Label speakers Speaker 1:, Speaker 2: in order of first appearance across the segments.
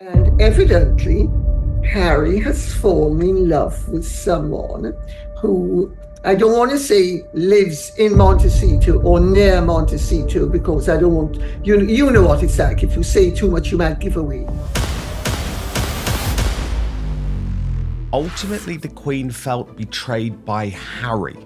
Speaker 1: And evidently, Harry has fallen in love with someone who I don't want to say lives in Montecito or near Montecito because I don't want you know what it's like. If you say too much, you might give away.
Speaker 2: Ultimately, the Queen felt betrayed by Harry.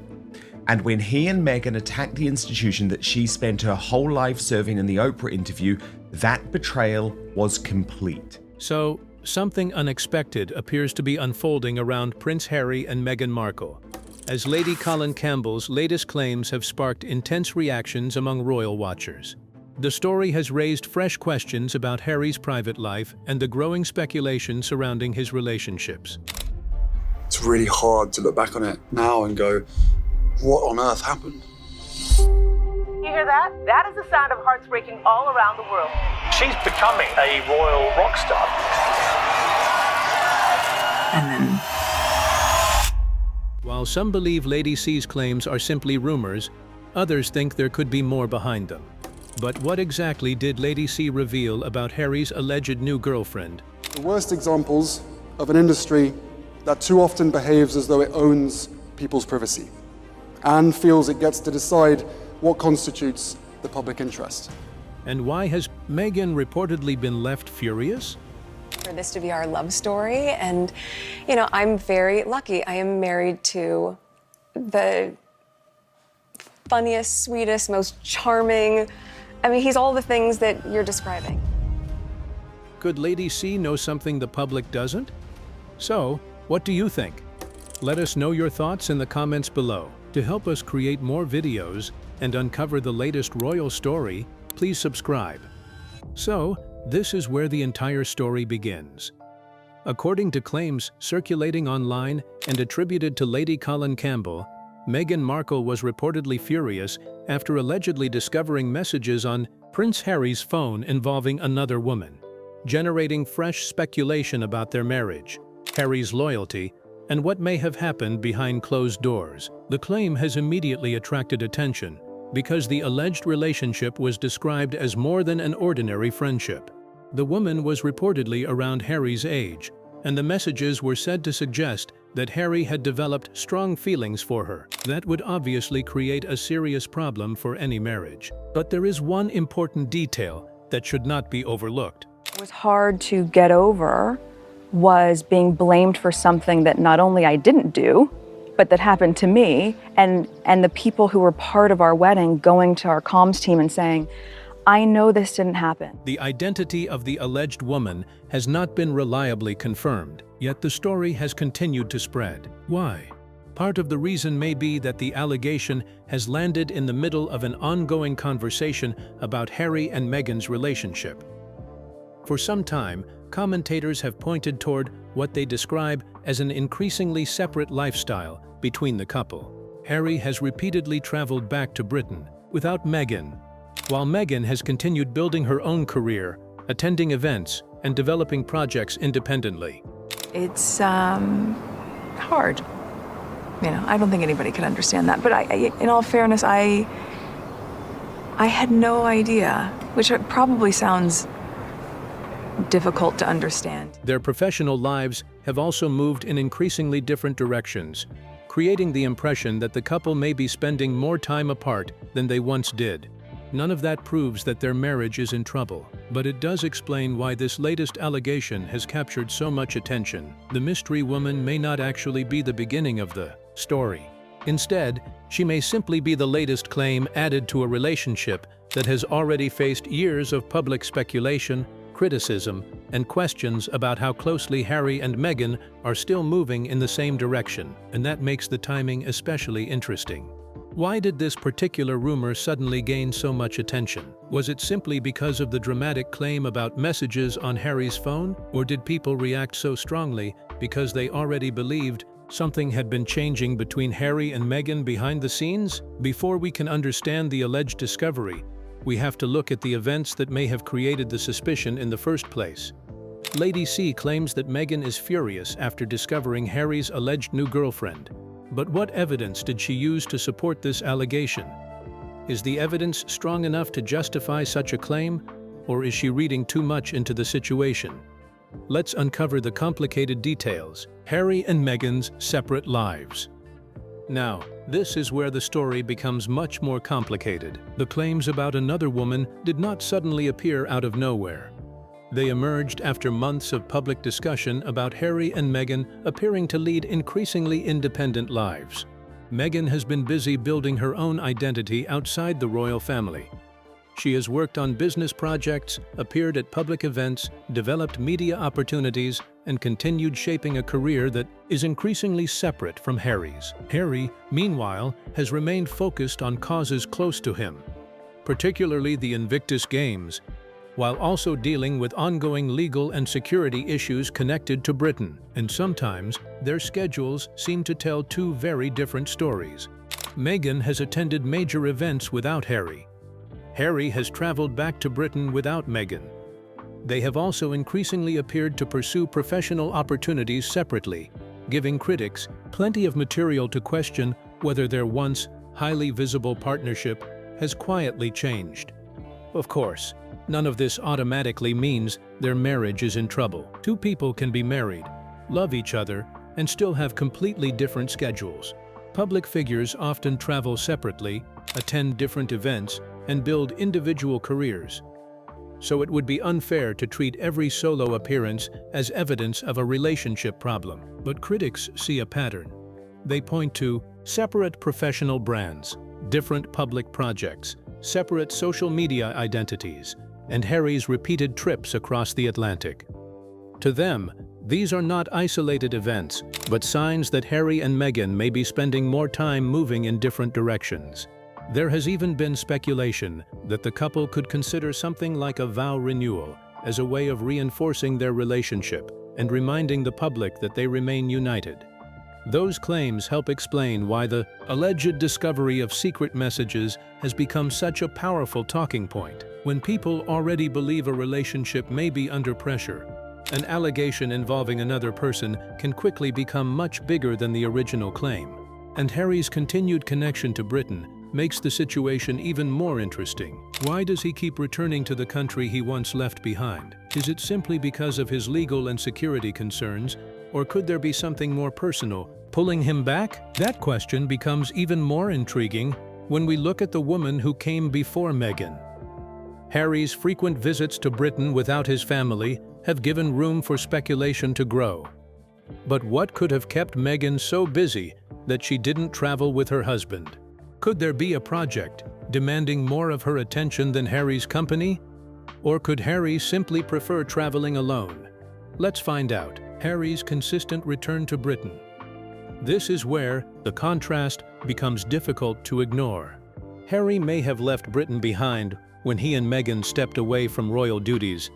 Speaker 2: And when he and Meghan attacked the institution that she spent her whole life serving in the Oprah interview, that betrayal was complete.
Speaker 3: So, something unexpected appears to be unfolding around Prince Harry and Meghan Markle, as Lady Colin Campbell's latest claims have sparked intense reactions among royal watchers. The story has raised fresh questions about Harry's private life and the growing speculation surrounding his relationships.
Speaker 4: It's really hard to look back on it now and go, what on earth happened?
Speaker 5: You hear that? That is the sound of hearts breaking all around the world.
Speaker 6: She's becoming a royal rock star.
Speaker 7: And then,
Speaker 3: While some believe Lady C's claims are simply rumors, others think there could be more behind them. But what exactly did Lady C reveal about Harry's alleged new girlfriend?
Speaker 4: The worst examples of an industry that too often behaves as though it owns people's privacy and feels it gets to decide what constitutes the public interest.
Speaker 3: And why has Meghan reportedly been left furious?
Speaker 8: For this to be our love story, and you know, I'm very lucky. I am married to the funniest, sweetest, most charming, I mean, he's all the things that you're describing.
Speaker 3: Could Lady C know something the public doesn't? So, what do you think? Let us know your thoughts in the comments below. To help us create more videos and uncover the latest royal story, please subscribe. So, this is where the entire story begins. According to claims circulating online and attributed to Lady Colin Campbell, Meghan Markle was reportedly furious after allegedly discovering messages on Prince Harry's phone involving another woman, generating fresh speculation about their marriage, Harry's loyalty, and what may have happened behind closed doors. The claim has immediately attracted attention because the alleged relationship was described as more than an ordinary friendship. The woman was reportedly around Harry's age, and the messages were said to suggest that Harry had developed strong feelings for her. That would obviously create a serious problem for any marriage. But there is one important detail that should not be overlooked.
Speaker 7: what was hard to get over was being blamed for something that not only I didn't do, but that happened to me, and the people who were part of our wedding going to our comms team and saying, I know this didn't happen.
Speaker 3: The identity of the alleged woman has not been reliably confirmed, yet the story has continued to spread. Why? Part of the reason may be that the allegation has landed in the middle of an ongoing conversation about Harry and Meghan's relationship. For some time, commentators have pointed toward what they describe as an increasingly separate lifestyle between the couple. Harry has repeatedly traveled back to Britain without Meghan, while Meghan has continued building her own career, attending events, and developing projects independently.
Speaker 7: It's hard. You know, I don't think anybody could understand that. But in all fairness, I had no idea, which probably sounds difficult to understand.
Speaker 3: Their professional lives have also moved in increasingly different directions, creating the impression that the couple may be spending more time apart than they once did. None of that proves that their marriage is in trouble, but it does explain why this latest allegation has captured so much attention. The mystery woman may not actually be the beginning of the story. Instead, she may simply be the latest claim added to a relationship that has already faced years of public speculation, criticism, and questions about how closely Harry and Meghan are still moving in the same direction, and that makes the timing especially interesting. Why did this particular rumor suddenly gain so much attention? Was it simply because of the dramatic claim about messages on Harry's phone, or did people react so strongly because they already believed something had been changing between Harry and Meghan behind the scenes? Before we can understand the alleged discovery, we have to look at the events that may have created the suspicion in the first place. Lady C claims that Meghan is furious after discovering Harry's alleged new girlfriend. But what evidence did she use to support this allegation? Is the evidence strong enough to justify such a claim, or is she reading too much into the situation? Let's uncover the complicated details: Harry and Meghan's separate lives. Now, this is where the story becomes much more complicated. The claims about another woman did not suddenly appear out of nowhere. They emerged after months of public discussion about Harry and Meghan appearing to lead increasingly independent lives. Meghan has been busy building her own identity outside the royal family. She has worked on business projects, appeared at public events, developed media opportunities, and continued shaping a career that is increasingly separate from Harry's. Harry, meanwhile, has remained focused on causes close to him, particularly the Invictus Games, while also dealing with ongoing legal and security issues connected to Britain. And sometimes, their schedules seem to tell two very different stories. Meghan has attended major events without Harry. Harry has traveled back to Britain without Meghan. They have also increasingly appeared to pursue professional opportunities separately, giving critics plenty of material to question whether their once highly visible partnership has quietly changed. Of course, none of this automatically means their marriage is in trouble. Two people can be married, love each other, and still have completely different schedules. Public figures often travel separately, attend different events, and build individual careers. So it would be unfair to treat every solo appearance as evidence of a relationship problem. But critics see a pattern. They point to separate professional brands, different public projects, separate social media identities, and Harry's repeated trips across the Atlantic. To them, these are not isolated events, but signs that Harry and Meghan may be spending more time moving in different directions. There has even been speculation that the couple could consider something like a vow renewal as a way of reinforcing their relationship and reminding the public that they remain united. Those claims help explain why the alleged discovery of secret messages has become such a powerful talking point. When people already believe a relationship may be under pressure, an allegation involving another person can quickly become much bigger than the original claim. And Harry's continued connection to Britain makes the situation even more interesting. Why does he keep returning to the country he once left behind? Is it simply because of his legal and security concerns, or could there be something more personal pulling him back? That question becomes even more intriguing when we look at the woman who came before Meghan. Harry's frequent visits to Britain without his family have given room for speculation to grow. But what could have kept Meghan so busy that she didn't travel with her husband? Could there be a project demanding more of her attention than Harry's company? Or could Harry simply prefer traveling alone? Let's find out. Harry's consistent return to Britain. This is where the contrast becomes difficult to ignore. Harry may have left Britain behind when he and Meghan stepped away from royal duties,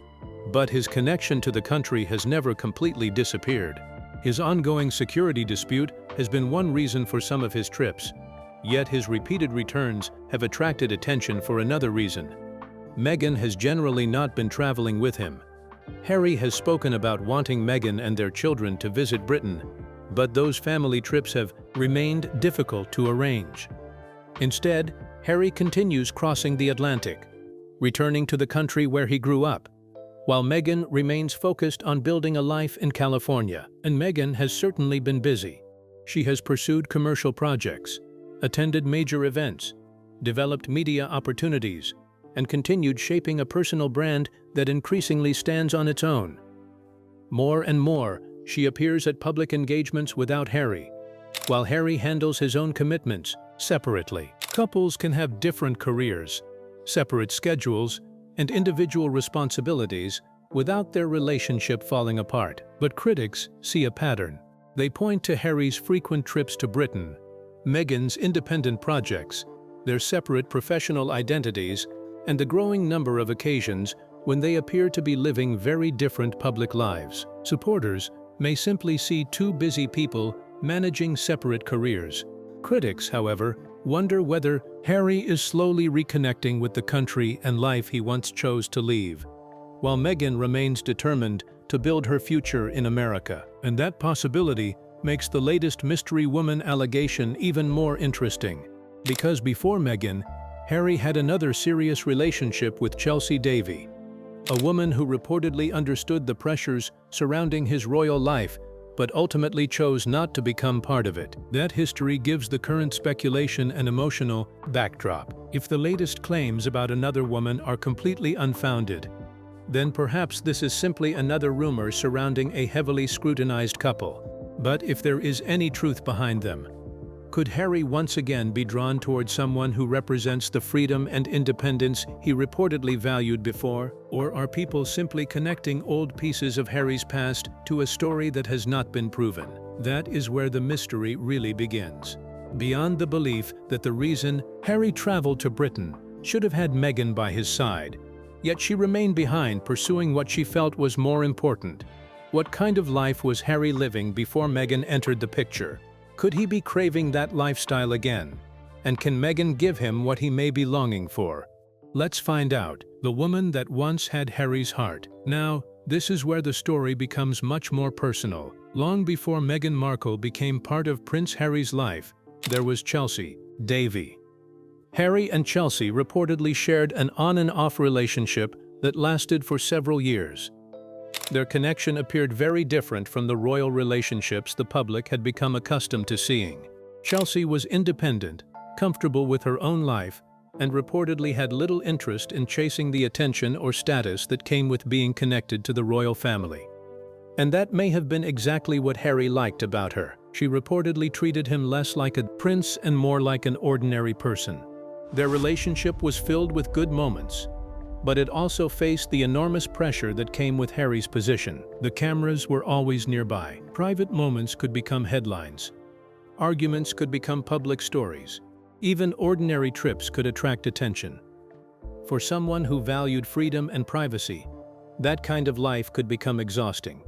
Speaker 3: but his connection to the country has never completely disappeared. His ongoing security dispute has been one reason for some of his trips, yet his repeated returns have attracted attention for another reason. Meghan has generally not been traveling with him. Harry has spoken about wanting Meghan and their children to visit Britain, but those family trips have remained difficult to arrange. Instead, Harry continues crossing the Atlantic, returning to the country where he grew up, while Meghan remains focused on building a life in California. And Meghan has certainly been busy. She has pursued commercial projects, attended major events, developed media opportunities, and continued shaping a personal brand that increasingly stands on its own. More and more, she appears at public engagements without Harry, while Harry handles his own commitments separately. Couples can have different careers, separate schedules, and individual responsibilities without their relationship falling apart. But critics see a pattern. They point to Harry's frequent trips to Britain, Meghan's independent projects, their separate professional identities, and the growing number of occasions when they appear to be living very different public lives. Supporters may simply see two busy people managing separate careers. Critics, however, wonder whether Harry is slowly reconnecting with the country and life he once chose to leave, while Meghan remains determined to build her future in America. And that possibility makes the latest mystery woman allegation even more interesting, because before Meghan, Harry had another serious relationship with Chelsea Davy. a woman who reportedly understood the pressures surrounding his royal life, but ultimately chose not to become part of it. That history gives the current speculation an emotional backdrop. If the latest claims about another woman are completely unfounded, then perhaps this is simply another rumor surrounding a heavily scrutinized couple. But if there is any truth behind them, could Harry once again be drawn towards someone who represents the freedom and independence he reportedly valued before? Or are people simply connecting old pieces of Harry's past to a story that has not been proven? That is where the mystery really begins. Beyond the belief that the reason Harry traveled to Britain should have had Meghan by his side, yet she remained behind pursuing what she felt was more important. What kind of life was Harry living before Meghan entered the picture? Could he be craving that lifestyle again? And can Meghan give him what he may be longing for? Let's find out. The woman that once had Harry's heart. Now, this is where the story becomes much more personal. Long before Meghan Markle became part of Prince Harry's life, there was Chelsea Davy. Harry and Chelsea reportedly shared an on and off relationship that lasted for several years. Their connection appeared very different from the royal relationships the public had become accustomed to seeing. Chelsea was independent, comfortable with her own life, and reportedly had little interest in chasing the attention or status that came with being connected to the royal family. And that may have been exactly what Harry liked about her. She reportedly treated him less like a prince and more like an ordinary person. Their relationship was filled with good moments, but it also faced the enormous pressure that came with Harry's position. The cameras were always nearby. Private moments could become headlines. Arguments could become public stories. Even ordinary trips could attract attention. For someone who valued freedom and privacy, that kind of life could become exhausting.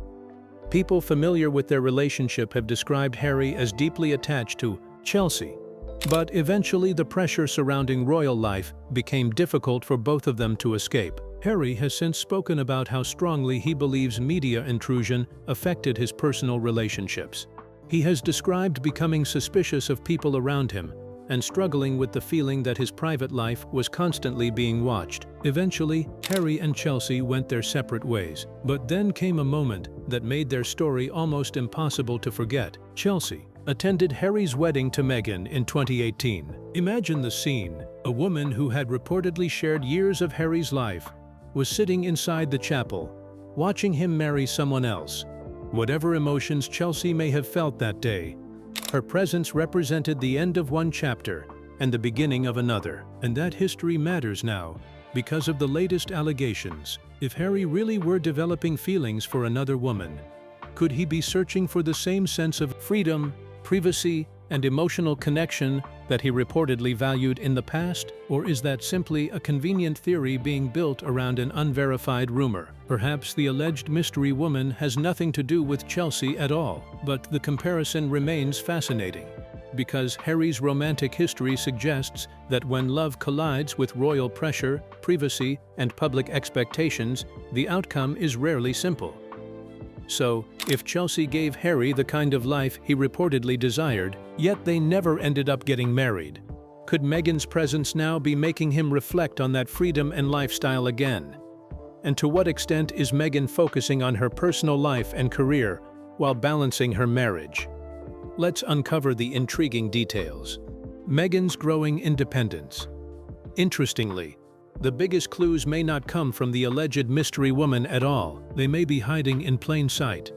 Speaker 3: People familiar with their relationship have described Harry as deeply attached to Chelsea. But eventually the pressure surrounding royal life became difficult for both of them to escape. Harry has since spoken about how strongly he believes media intrusion affected his personal relationships. He has described becoming suspicious of people around him and struggling with the feeling that his private life was constantly being watched. Eventually, Harry and Chelsea went their separate ways. But then came a moment that made their story almost impossible to forget. Chelsea attended Harry's wedding to Meghan in 2018. Imagine the scene. A woman who had reportedly shared years of Harry's life was sitting inside the chapel, watching him marry someone else. Whatever emotions Chelsea may have felt that day, her presence represented the end of one chapter and the beginning of another. And that history matters now because of the latest allegations. If Harry really were developing feelings for another woman, could he be searching for the same sense of freedom, privacy, and emotional connection that he reportedly valued in the past? Or is that simply a convenient theory being built around an unverified rumor? Perhaps the alleged mystery woman has nothing to do with Chelsea at all, but the comparison remains fascinating, because Harry's romantic history suggests that when love collides with royal pressure, privacy, and public expectations, the outcome is rarely simple. So, if Chelsea gave Harry the kind of life he reportedly desired, yet they never ended up getting married, could Meghan's presence now be making him reflect on that freedom and lifestyle again? And to what extent is Meghan focusing on her personal life and career while balancing her marriage? Let's uncover the intriguing details. Meghan's growing independence. Interestingly, the biggest clues may not come from the alleged mystery woman at all. They may be hiding in plain sight,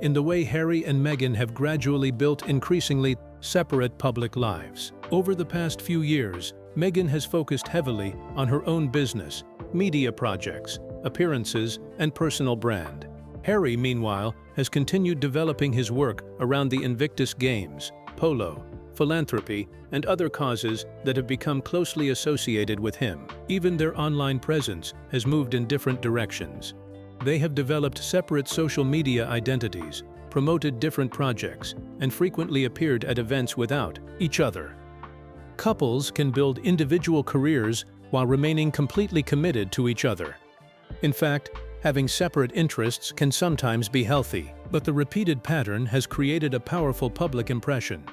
Speaker 3: in the way Harry and Meghan have gradually built increasingly separate public lives. Over the past few years, Meghan has focused heavily on her own business, media projects, appearances, and personal brand. Harry, meanwhile, has continued developing his work around the Invictus Games, polo, philanthropy, and other causes that have become closely associated with him. Even their online presence has moved in different directions. They have developed separate social media identities, promoted different projects, and frequently appeared at events without each other. Couples can build individual careers while remaining completely committed to each other. In fact, having separate interests can sometimes be healthy, but the repeated pattern has created a powerful public impression.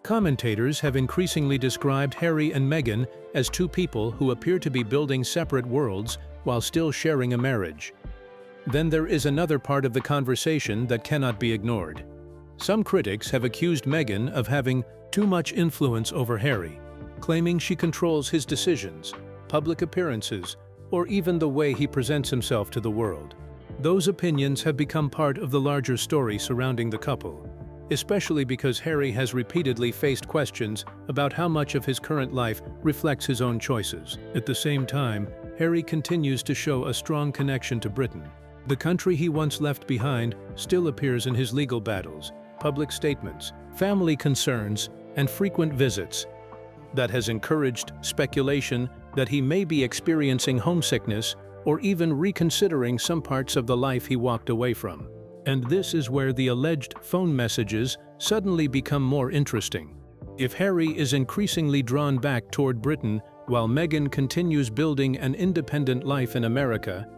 Speaker 3: Commentators have increasingly described Harry and Meghan as two people who appear to be building separate worlds while still sharing a marriage. Then there is another part of the conversation that cannot be ignored. Some critics have accused Meghan of having too much influence over Harry, claiming she controls his decisions, public appearances, or even the way he presents himself to the world. Those opinions have become part of the larger story surrounding the couple, especially because Harry has repeatedly faced questions about how much of his current life reflects his own choices. At the same time, Harry continues to show a strong connection to Britain. The country he once left behind still appears in his legal battles, public statements, family concerns, and frequent visits. That has encouraged speculation that he may be experiencing homesickness or even reconsidering some parts of the life he walked away from. And this is where the alleged phone messages suddenly become more interesting. If Harry is increasingly drawn back toward Britain while Meghan continues building an independent life in America,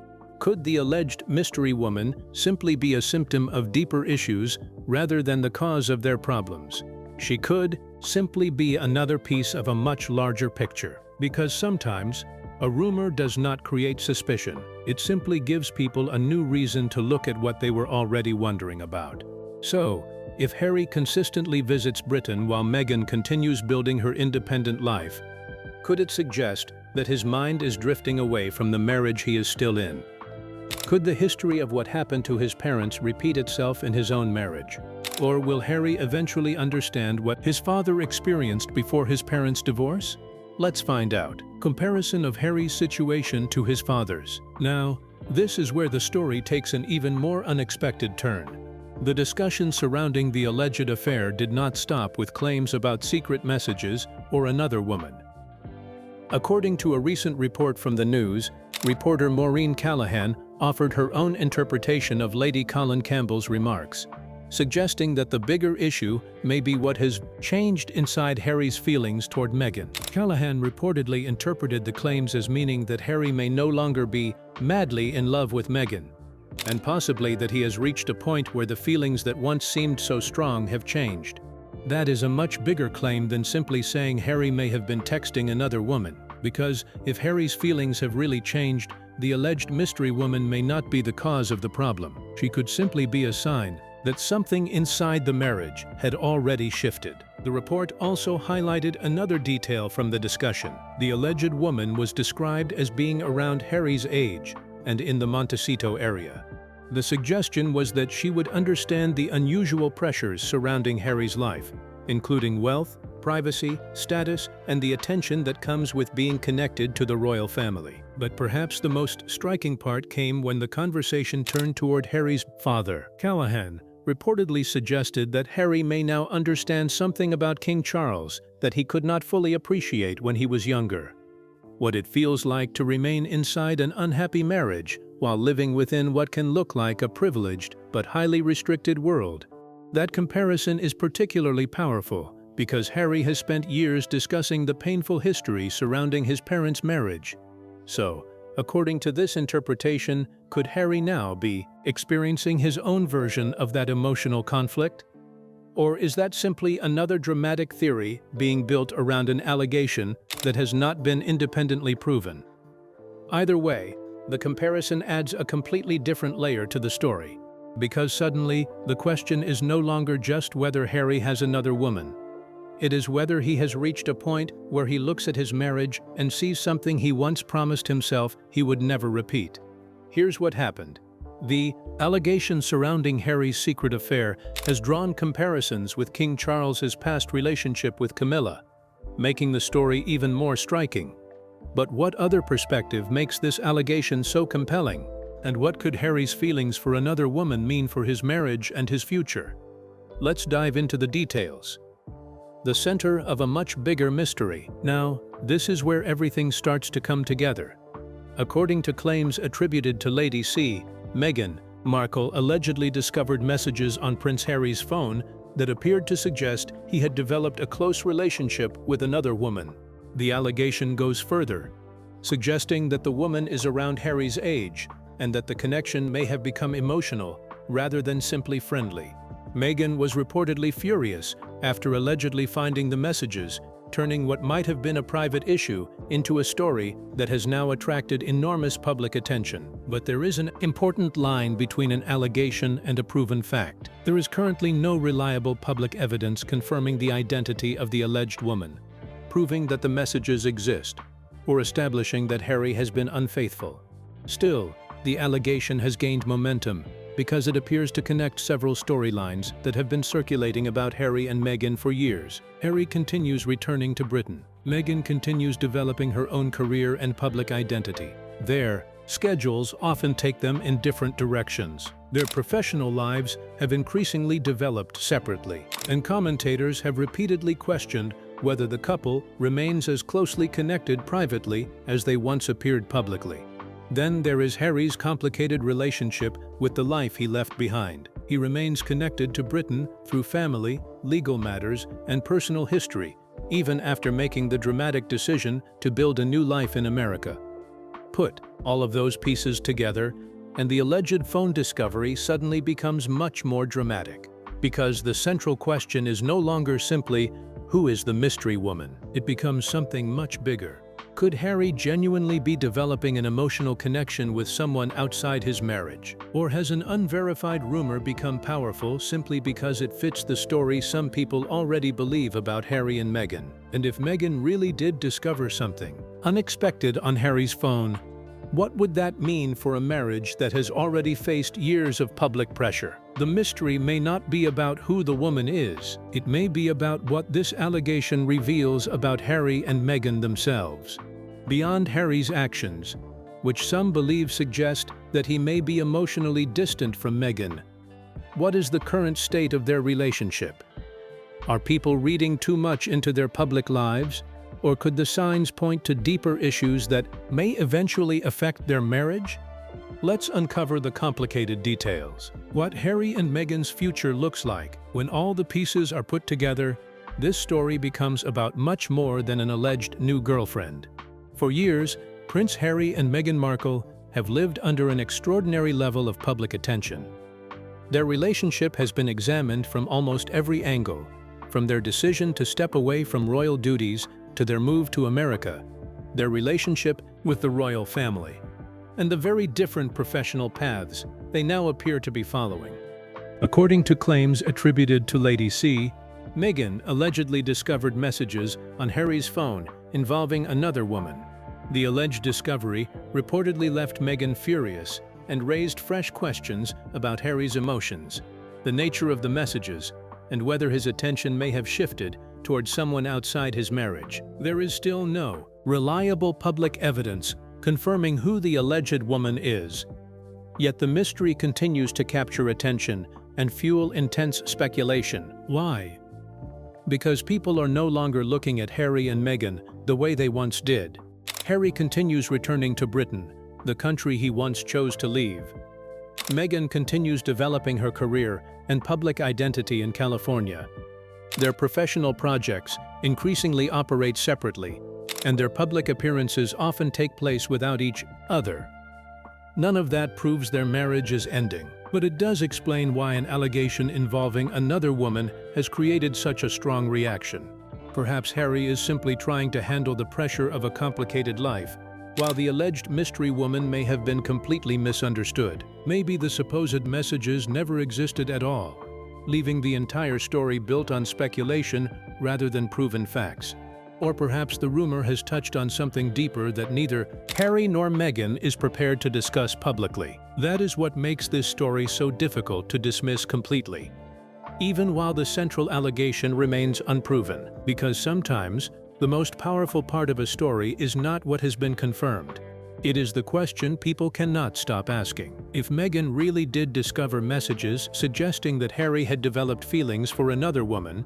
Speaker 3: could the alleged mystery woman simply be a symptom of deeper issues rather than the cause of their problems? She could simply be another piece of a much larger picture, because sometimes a rumor does not create suspicion. It simply gives people a new reason to look at what they were already wondering about. So, if Harry consistently visits Britain while Meghan continues building her independent life, could it suggest that his mind is drifting away from the marriage he is still in? Could the history of what happened to his parents repeat itself in his own marriage? Or will Harry eventually understand what his father experienced before his parents' divorce? Let's find out. Comparison of Harry's situation to his father's. Now, this is where the story takes an even more unexpected turn. The discussion surrounding the alleged affair did not stop with claims about secret messages or another woman. According to a recent report from the news, reporter Maureen Callahan offered her own interpretation of Lady Colin Campbell's remarks, suggesting that the bigger issue may be what has changed inside Harry's feelings toward Meghan. Callahan reportedly interpreted the claims as meaning that Harry may no longer be madly in love with Meghan, and possibly that he has reached a point where the feelings that once seemed so strong have changed. That is a much bigger claim than simply saying Harry may have been texting another woman, because if Harry's feelings have really changed, the alleged mystery woman may not be the cause of the problem. She could simply be a sign that something inside the marriage had already shifted. The report also highlighted another detail from the discussion. The alleged woman was described as being around Harry's age and in the Montecito area. The suggestion was that she would understand the unusual pressures surrounding Harry's life, including wealth, privacy, status, and the attention that comes with being connected to the royal family. But perhaps the most striking part came when the conversation turned toward Harry's father. Callahan reportedly suggested that Harry may now understand something about King Charles that he could not fully appreciate when he was younger. What it feels like to remain inside an unhappy marriage while living within what can look like a privileged but highly restricted world. That comparison is particularly powerful because Harry has spent years discussing the painful history surrounding his parents' marriage. So, according to this interpretation, could Harry now be experiencing his own version of that emotional conflict? Or is that simply another dramatic theory being built around an allegation that has not been independently proven? Either way, the comparison adds a completely different layer to the story, because suddenly the question is no longer just whether Harry has another woman. It is whether he has reached a point where he looks at his marriage and sees something he once promised himself he would never repeat. Here's what happened. The allegation surrounding Harry's secret affair has drawn comparisons with King Charles's past relationship with Camilla, making the story even more striking. But what other perspective makes this allegation so compelling? And what could Harry's feelings for another woman mean for his marriage and his future? Let's dive into the details. The center of a much bigger mystery. Now, this is where everything starts to come together. According to claims attributed to Lady C, Meghan Markle allegedly discovered messages on Prince Harry's phone that appeared to suggest he had developed a close relationship with another woman. The allegation goes further, suggesting that the woman is around Harry's age and that the connection may have become emotional rather than simply friendly. Meghan was reportedly furious after allegedly finding the messages, turning what might have been a private issue into a story that has now attracted enormous public attention. But there is an important line between an allegation and a proven fact. There is currently no reliable public evidence confirming the identity of the alleged woman, proving that the messages exist, or establishing that Harry has been unfaithful. Still, the allegation has gained momentum because it appears to connect several storylines that have been circulating about Harry and Meghan for years. Harry continues returning to Britain. Meghan continues developing her own career and public identity. Their schedules often take them in different directions. Their professional lives have increasingly developed separately, and commentators have repeatedly questioned whether the couple remains as closely connected privately as they once appeared publicly. Then there is Harry's complicated relationship with the life he left behind. He remains connected to Britain through family, legal matters, and personal history, even after making the dramatic decision to build a new life in America. Put all of those pieces together, and the alleged phone discovery suddenly becomes much more dramatic. Because the central question is no longer simply, who is the mystery woman? It becomes something much bigger. Could Harry genuinely be developing an emotional connection with someone outside his marriage? Or has an unverified rumor become powerful simply because it fits the story some people already believe about Harry and Meghan? And if Meghan really did discover something unexpected on Harry's phone, what would that mean for a marriage that has already faced years of public pressure? The mystery may not be about who the woman is. It may be about what this allegation reveals about Harry and Meghan themselves. Beyond Harry's actions, which some believe suggest that he may be emotionally distant from Meghan, what is the current state of their relationship? Are people reading too much into their public lives? Or could the signs point to deeper issues that may eventually affect their marriage? Let's uncover the complicated details. What Harry and Meghan's future looks like when all the pieces are put together, this story becomes about much more than an alleged new girlfriend. For years, Prince Harry and Meghan Markle have lived under an extraordinary level of public attention. Their relationship has been examined from almost every angle, from their decision to step away from royal duties to their move to America, their relationship with the royal family, and the very different professional paths they now appear to be following. According to claims attributed to Lady C, Meghan allegedly discovered messages on Harry's phone involving another woman. The alleged discovery reportedly left Meghan furious and raised fresh questions about Harry's emotions, the nature of the messages, and whether his attention may have shifted towards someone outside his marriage. There is still no reliable public evidence confirming who the alleged woman is. Yet the mystery continues to capture attention and fuel intense speculation. Why? Because people are no longer looking at Harry and Meghan the way they once did. Harry continues returning to Britain, the country he once chose to leave. Meghan continues developing her career and public identity in California. Their professional projects increasingly operate separately, and their public appearances often take place without each other. None of that proves their marriage is ending, but it does explain why an allegation involving another woman has created such a strong reaction. Perhaps Harry is simply trying to handle the pressure of a complicated life, while the alleged mystery woman may have been completely misunderstood. Maybe the supposed messages never existed at all, leaving the entire story built on speculation rather than proven facts. Or perhaps the rumor has touched on something deeper that neither Harry nor Meghan is prepared to discuss publicly. That is what makes this story so difficult to dismiss completely, even while the central allegation remains unproven, because sometimes the most powerful part of a story is not what has been confirmed. It is the question people cannot stop asking. If Meghan really did discover messages suggesting that Harry had developed feelings for another woman,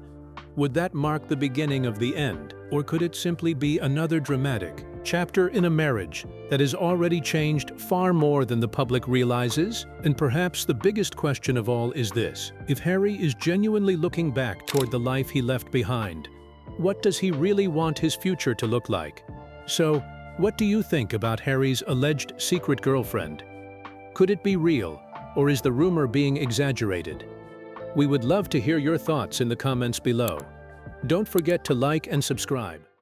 Speaker 3: would that mark the beginning of the end? Or could it simply be another dramatic chapter in a marriage that has already changed far more than the public realizes? And perhaps the biggest question of all is this: if Harry is genuinely looking back toward the life he left behind, what does he really want his future to look like? So, what do you think about Harry's alleged secret girlfriend? Could it be real, or is the rumor being exaggerated? We would love to hear your thoughts in the comments below. Don't forget to like and subscribe.